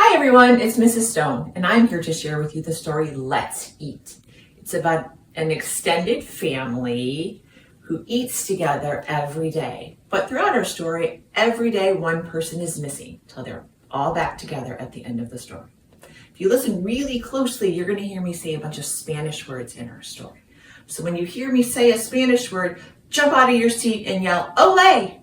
Hi everyone, it's Mrs. Stone, and I'm here to share with you the story Let's Eat. It's about an extended family who eats together every day. But throughout our story, every day one person is missing till they're all back together at the end of the story. If you listen really closely, you're going to hear me say a bunch of Spanish words in our story. So when you hear me say a Spanish word, jump out of your seat and yell, "Olé!"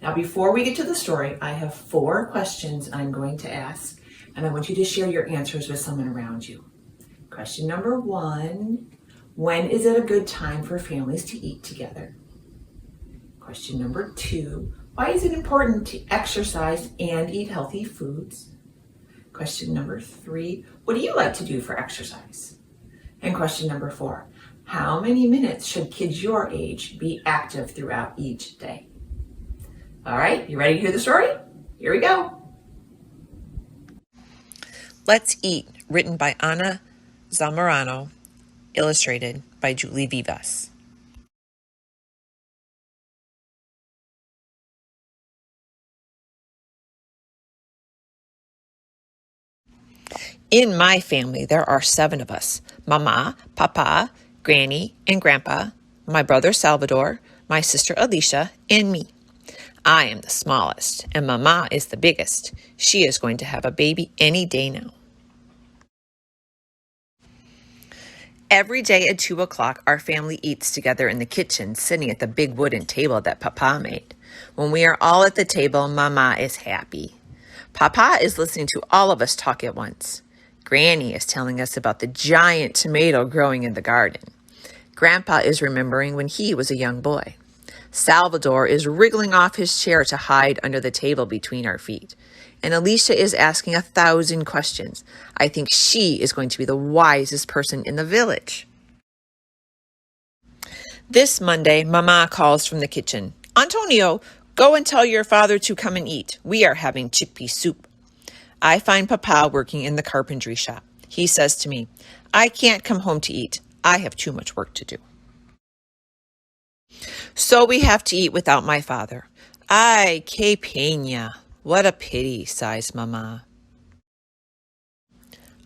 Now, before we get to the story, I have 4 questions I'm going to ask, and I want you to share your answers with someone around you. Question number 1, when is it a good time for families to eat together? Question number 2, why is it important to exercise and eat healthy foods? Question number 3, what do you like to do for exercise? And question number 4, how many minutes should kids your age be active throughout each day? All right, you ready to hear the story? Here we go. Let's Eat, written by Ana Zamorano, illustrated by Julie Vivas. In my family, there are 7 of us: Mama, Papa, Granny, and Grandpa, my brother Salvador, my sister Alicia, and me. I am the smallest, and Mama is the biggest. She is going to have a baby any day now. Every day at 2 o'clock, our family eats together in the kitchen, sitting at the big wooden table that Papa made. When we are all at the table, Mama is happy. Papa is listening to all of us talk at once. Granny is telling us about the giant tomato growing in the garden. Grandpa is remembering when he was a young boy. Salvador is wriggling off his chair to hide under the table between our feet. And Alicia is asking 1,000 questions. I think she is going to be the wisest person in the village. This Monday, Mama calls from the kitchen. Antonio, go and tell your father to come and eat. We are having chickpea soup. I find Papa working in the carpentry shop. He says to me, I can't come home to eat. I have too much work to do. So we have to eat without my father. Ay, que pena. What a pity, sighs Mama.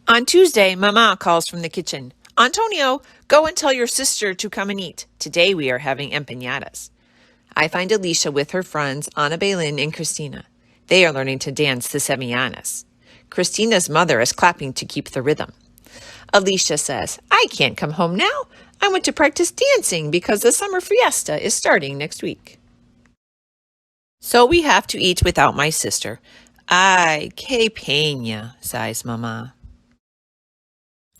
On Tuesday, Mama calls from the kitchen. Antonio, go and tell your sister to come and eat. Today we are having empanadas. I find Alicia with her friends Ana Belén and Cristina. They are learning to dance the sevillanas. Christina's mother is clapping to keep the rhythm. Alicia says, I can't come home now. I went to practice dancing because the summer fiesta is starting next week. So we have to eat without my sister. Ay, que pena, sighs Mama.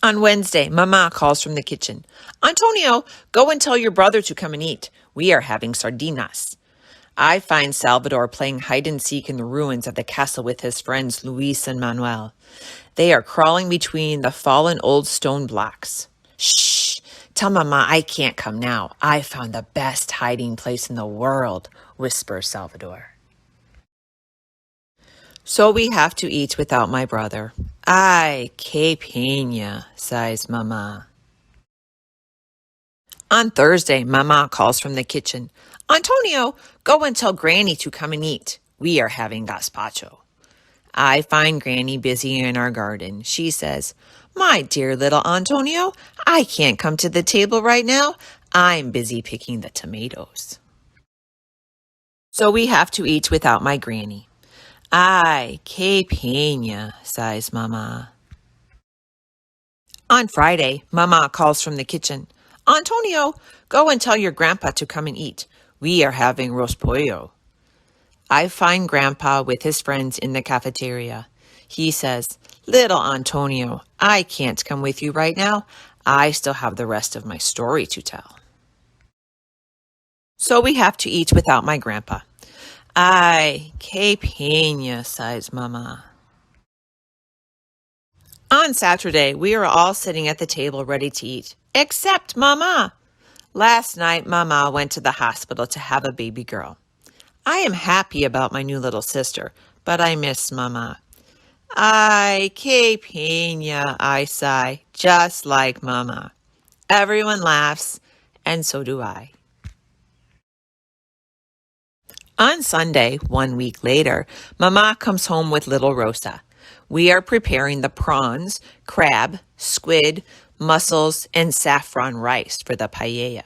On Wednesday, Mama calls from the kitchen. Antonio, go and tell your brother to come and eat. We are having sardinas. I find Salvador playing hide and seek in the ruins of the castle with his friends Luis and Manuel. They are crawling between the fallen old stone blocks. Shh, tell Mama I can't come now. I found the best hiding place in the world, whispers Salvador. So we have to eat without my brother. Ay, que pena, sighs Mama. On Thursday, Mama calls from the kitchen. Antonio, go and tell Granny to come and eat. We are having gazpacho. I find Granny busy in our garden. She says, my dear little Antonio, I can't come to the table right now. I'm busy picking the tomatoes. So we have to eat without my Granny. Ay, que pena, sighs Mama. On Friday, Mama calls from the kitchen. Antonio, go and tell your grandpa to come and eat. We are having roast pollo. I find Grandpa with his friends in the cafeteria. He says, little Antonio, I can't come with you right now. I still have the rest of my story to tell. So we have to eat without my grandpa. Ay, que pena, sighs Mama. On Saturday, we are all sitting at the table ready to eat, except Mama. Last night, Mama went to the hospital to have a baby girl. I am happy about my new little sister, but I miss Mama. Ay, que pena, I sigh, just like Mama. Everyone laughs, and so do I. On Sunday, 1 week later, Mama comes home with little Rosa. We are preparing the prawns, crab, squid, mussels, and saffron rice for the paella.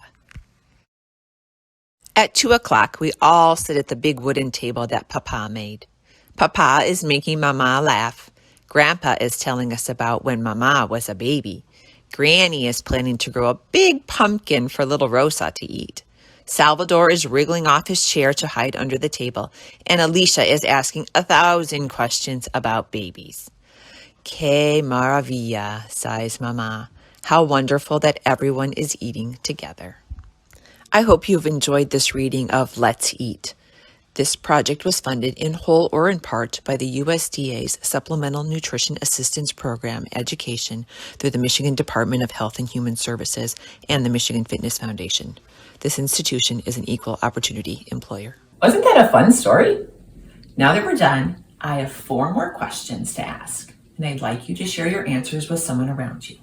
At 2 o'clock, we all sit at the big wooden table that Papa made. Papa is making Mama laugh. Grandpa is telling us about when Mama was a baby. Granny is planning to grow a big pumpkin for little Rosa to eat. Salvador is wriggling off his chair to hide under the table, and Alicia is asking 1,000 questions about babies. Que maravilla, sighs Mama. How wonderful that everyone is eating together. I hope you've enjoyed this reading of Let's Eat. This project was funded in whole or in part by the USDA's Supplemental Nutrition Assistance Program Education through the Michigan Department of Health and Human Services and the Michigan Fitness Foundation. This institution is an equal opportunity employer. Wasn't that a fun story? Now that we're done, I have 4 more questions to ask, and I'd like you to share your answers with someone around you.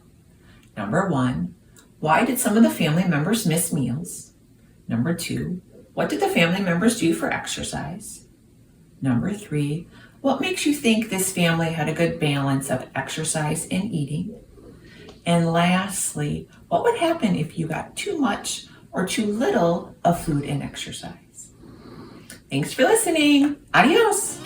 Number 1, why did some of the family members miss meals? Number 2, what did the family members do for exercise? Number 3, what makes you think this family had a good balance of exercise and eating? And lastly, what would happen if you got too much or too little of food and exercise? Thanks for listening. Adios.